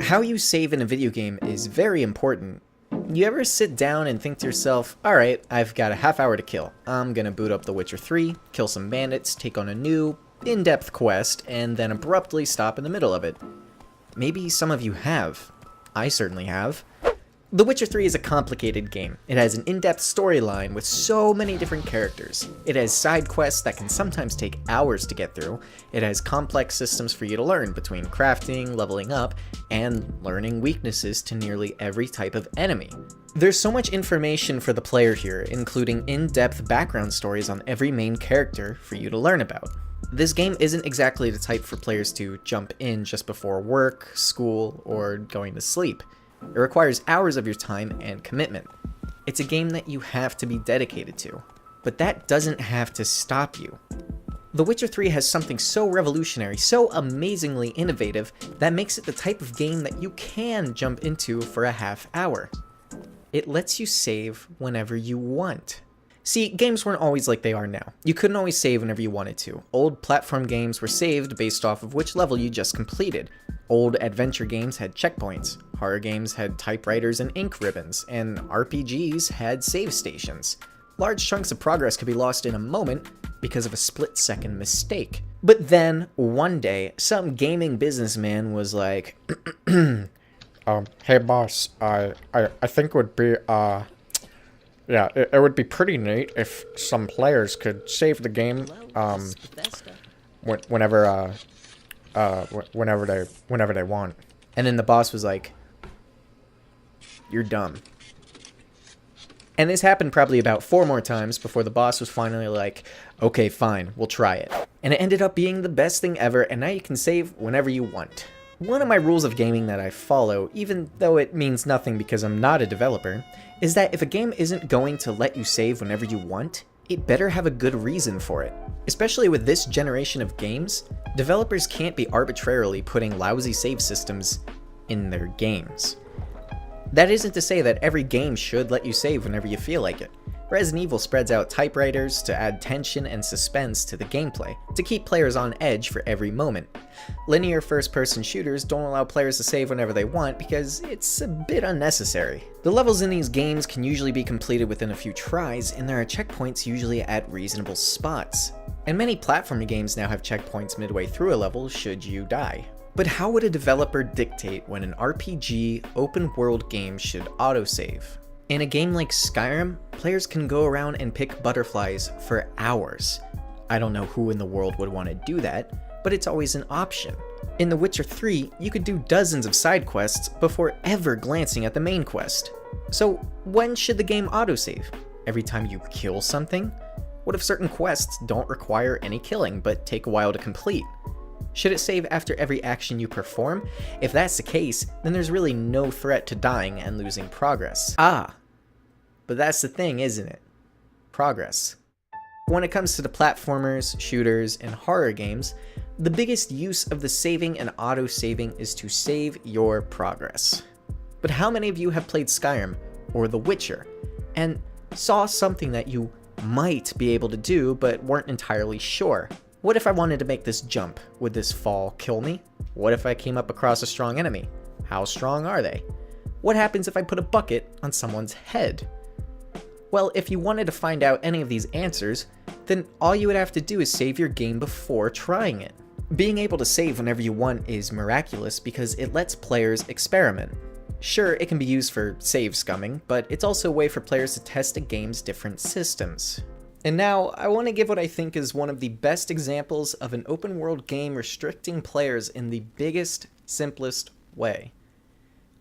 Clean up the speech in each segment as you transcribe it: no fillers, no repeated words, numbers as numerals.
How you save in a video game is very important. You ever sit down and think to yourself, alright, I've got a half hour to kill. I'm gonna boot up The Witcher 3, kill some bandits, take on a new, in-depth quest, and then abruptly stop in the middle of it. Maybe some of you have. I certainly have. The Witcher 3 is a complicated game. It has an in-depth storyline with so many different characters. It has side quests that can sometimes take hours to get through. It has complex systems for you to learn between crafting, leveling up, and learning weaknesses to nearly every type of enemy. There's so much information for the player here, including in-depth background stories on every main character for you to learn about. This game isn't exactly the type for players to jump in just before work, school, or going to sleep. It requires hours of your time and commitment. It's a game that you have to be dedicated to, but that doesn't have to stop you. The Witcher 3 has something so revolutionary, so amazingly innovative, that makes it the type of game that you can jump into for a half hour. It lets you save whenever you want. See, games weren't always like they are now. You couldn't always save whenever you wanted to. Old platform games were saved based off of which level you just completed. Old adventure games had checkpoints, horror games had typewriters and ink ribbons, and RPGs had save stations. Large chunks of progress could be lost in a moment because of a split-second mistake. But then, one day, some gaming businessman was like, Hey boss, I think it would be, it would be pretty neat if some players could save the game, whenever they want. And then the boss was like, you're dumb. And this happened probably about 4 more times before the boss was finally like, okay, fine, we'll try it. And it ended up being the best thing ever, and now you can save whenever you want. One of my rules of gaming that I follow, even though it means nothing because I'm not a developer, is that if a game isn't going to let you save whenever you want, it better have a good reason for it. Especially with this generation of games, developers can't be arbitrarily putting lousy save systems in their games. That isn't to say that every game should let you save whenever you feel like it. Resident Evil spreads out typewriters to add tension and suspense to the gameplay, to keep players on edge for every moment. Linear first-person shooters don't allow players to save whenever they want because it's a bit unnecessary. The levels in these games can usually be completed within a few tries, and there are checkpoints usually at reasonable spots. And many platforming games now have checkpoints midway through a level should you die. But how would a developer dictate when an RPG open-world game should autosave? In a game like Skyrim, players can go around and pick butterflies for hours. I don't know who in the world would want to do that, but it's always an option. In The Witcher 3, you could do dozens of side quests before ever glancing at the main quest. So when should the game autosave? Every time you kill something? What if certain quests don't require any killing but take a while to complete? Should it save after every action you perform? If that's the case, then there's really no threat to dying and losing progress. But that's the thing, isn't it? Progress. When it comes to the platformers, shooters, and horror games, the biggest use of the saving and auto-saving is to save your progress. But how many of you have played Skyrim or The Witcher and saw something that you might be able to do but weren't entirely sure? What if I wanted to make this jump? Would this fall kill me? What if I came up across a strong enemy? How strong are they? What happens if I put a bucket on someone's head? Well, if you wanted to find out any of these answers, then all you would have to do is save your game before trying it. Being able to save whenever you want is miraculous because it lets players experiment. Sure, it can be used for save scumming, but it's also a way for players to test a game's different systems. And now, I want to give what I think is one of the best examples of an open world game restricting players in the biggest, simplest way.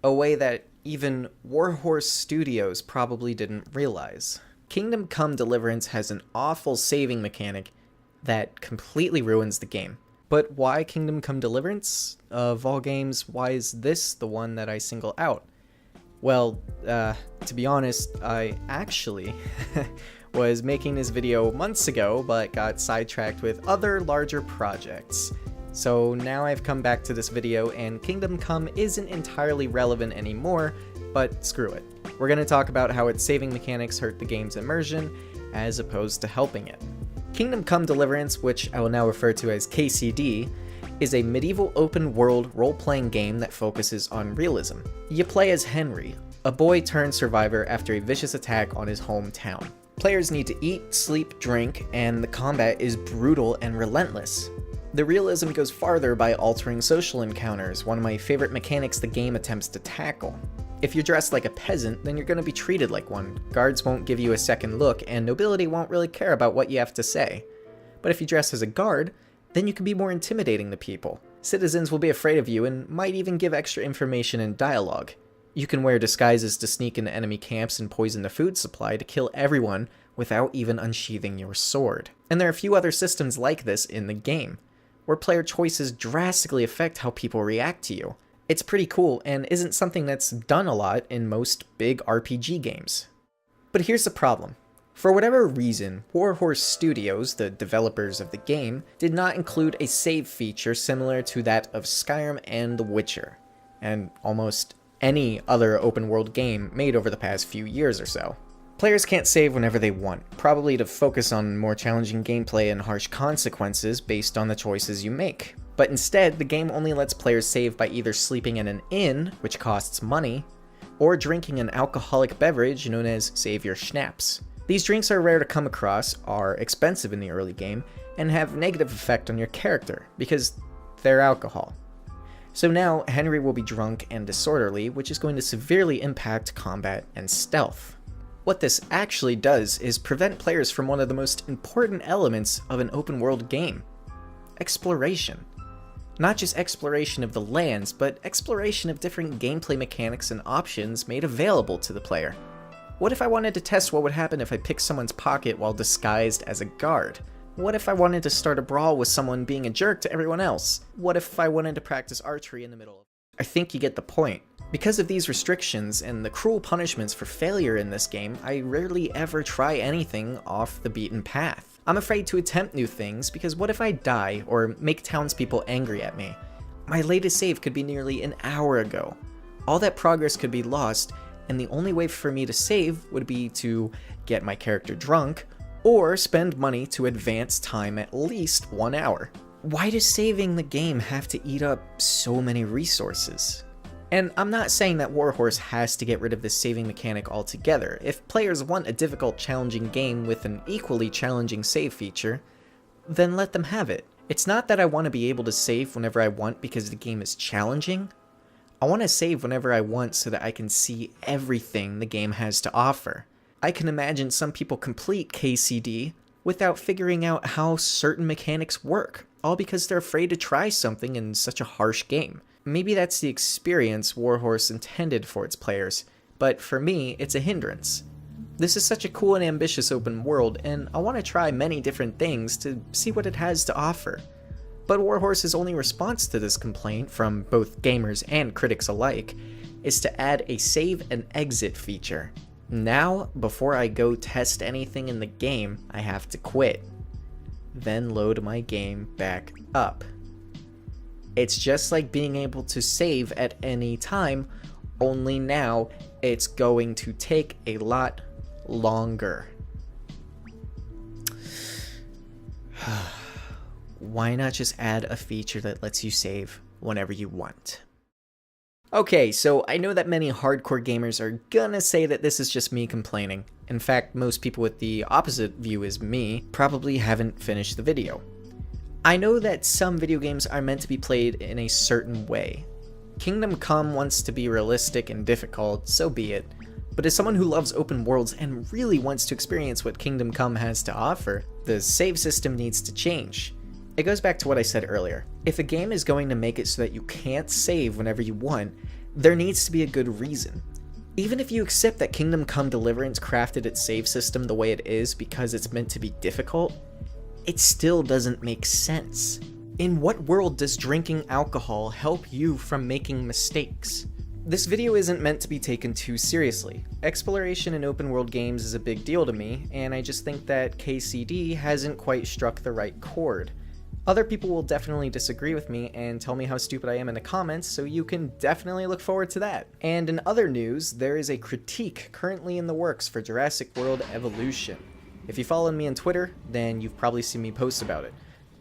A way that even Warhorse Studios probably didn't realize. Kingdom Come Deliverance has an awful saving mechanic that completely ruins the game. But why Kingdom Come Deliverance? Of all games, why is this the one that I single out? Well, to be honest, I actually was making this video months ago, but got sidetracked with other larger projects. So now I've come back to this video, and Kingdom Come isn't entirely relevant anymore, but screw it. We're going to talk about how its saving mechanics hurt the game's immersion, as opposed to helping it. Kingdom Come Deliverance, which I will now refer to as KCD, is a medieval open-world role-playing game that focuses on realism. You play as Henry, a boy-turned-survivor after a vicious attack on his hometown. Players need to eat, sleep, drink, and the combat is brutal and relentless. The realism goes farther by altering social encounters, one of my favorite mechanics the game attempts to tackle. If you're dressed like a peasant, then you're going to be treated like one. Guards won't give you a second look, and nobility won't really care about what you have to say. But if you dress as a guard, then you can be more intimidating to people. Citizens will be afraid of you and might even give extra information in dialogue. You can wear disguises to sneak into enemy camps and poison the food supply to kill everyone without even unsheathing your sword. And there are a few other systems like this in the game, where player choices drastically affect how people react to you. It's pretty cool and isn't something that's done a lot in most big RPG games. But here's the problem. For whatever reason, Warhorse Studios, the developers of the game, did not include a save feature similar to that of Skyrim and The Witcher, and almost any other open-world game made over the past few years or so. Players can't save whenever they want, probably to focus on more challenging gameplay and harsh consequences based on the choices you make. But instead, the game only lets players save by either sleeping in an inn, which costs money, or drinking an alcoholic beverage known as Save Your Schnapps. These drinks are rare to come across, are expensive in the early game, and have negative effect on your character, because they're alcohol. So now, Henry will be drunk and disorderly, which is going to severely impact combat and stealth. What this actually does is prevent players from one of the most important elements of an open world game: exploration. Not just exploration of the lands, but exploration of different gameplay mechanics and options made available to the player. What if I wanted to test what would happen if I picked someone's pocket while disguised as a guard? What if I wanted to start a brawl with someone being a jerk to everyone else? What if I wanted to practice archery in the middle of... I think you get the point. Because of these restrictions and the cruel punishments for failure in this game, I rarely ever try anything off the beaten path. I'm afraid to attempt new things because what if I die or make townspeople angry at me? My latest save could be nearly an hour ago. All that progress could be lost, and the only way for me to save would be to get my character drunk or spend money to advance time at least 1 hour. Why does saving the game have to eat up so many resources? And I'm not saying that Warhorse has to get rid of this saving mechanic altogether. If players want a difficult, challenging game with an equally challenging save feature, then let them have it. It's not that I want to be able to save whenever I want because the game is challenging. I want to save whenever I want so that I can see everything the game has to offer. I can imagine some people complete KCD without figuring out how certain mechanics work, all because they're afraid to try something in such a harsh game. Maybe that's the experience Warhorse intended for its players, but for me, it's a hindrance. This is such a cool and ambitious open world, and I want to try many different things to see what it has to offer. But Warhorse's only response to this complaint from both gamers and critics alike is to add a save and exit feature. Now, before I go test anything in the game, I have to quit. Then load my game back up. It's just like being able to save at any time, only now it's going to take a lot longer. Why not just add a feature that lets you save whenever you want? Okay, so I know that many hardcore gamers are gonna say that this is just me complaining. In fact, most people with the opposite view as me probably haven't finished the video. I know that some video games are meant to be played in a certain way. Kingdom Come wants to be realistic and difficult, so be it. But as someone who loves open worlds and really wants to experience what Kingdom Come has to offer, the save system needs to change. It goes back to what I said earlier. If a game is going to make it so that you can't save whenever you want, there needs to be a good reason. Even if you accept that Kingdom Come Deliverance crafted its save system the way it is because it's meant to be difficult, it still doesn't make sense. In what world does drinking alcohol help you from making mistakes? This video isn't meant to be taken too seriously. Exploration in open world games is a big deal to me, and I just think that KCD hasn't quite struck the right chord. Other people will definitely disagree with me and tell me how stupid I am in the comments, so you can definitely look forward to that. And in other news, there is a critique currently in the works for Jurassic World Evolution. If you follow me on Twitter, then you've probably seen me post about it.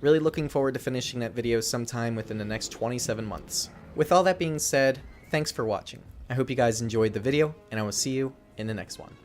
Really looking forward to finishing that video sometime within the next 27 months. With all that being said, thanks for watching. I hope you guys enjoyed the video, and I will see you in the next one.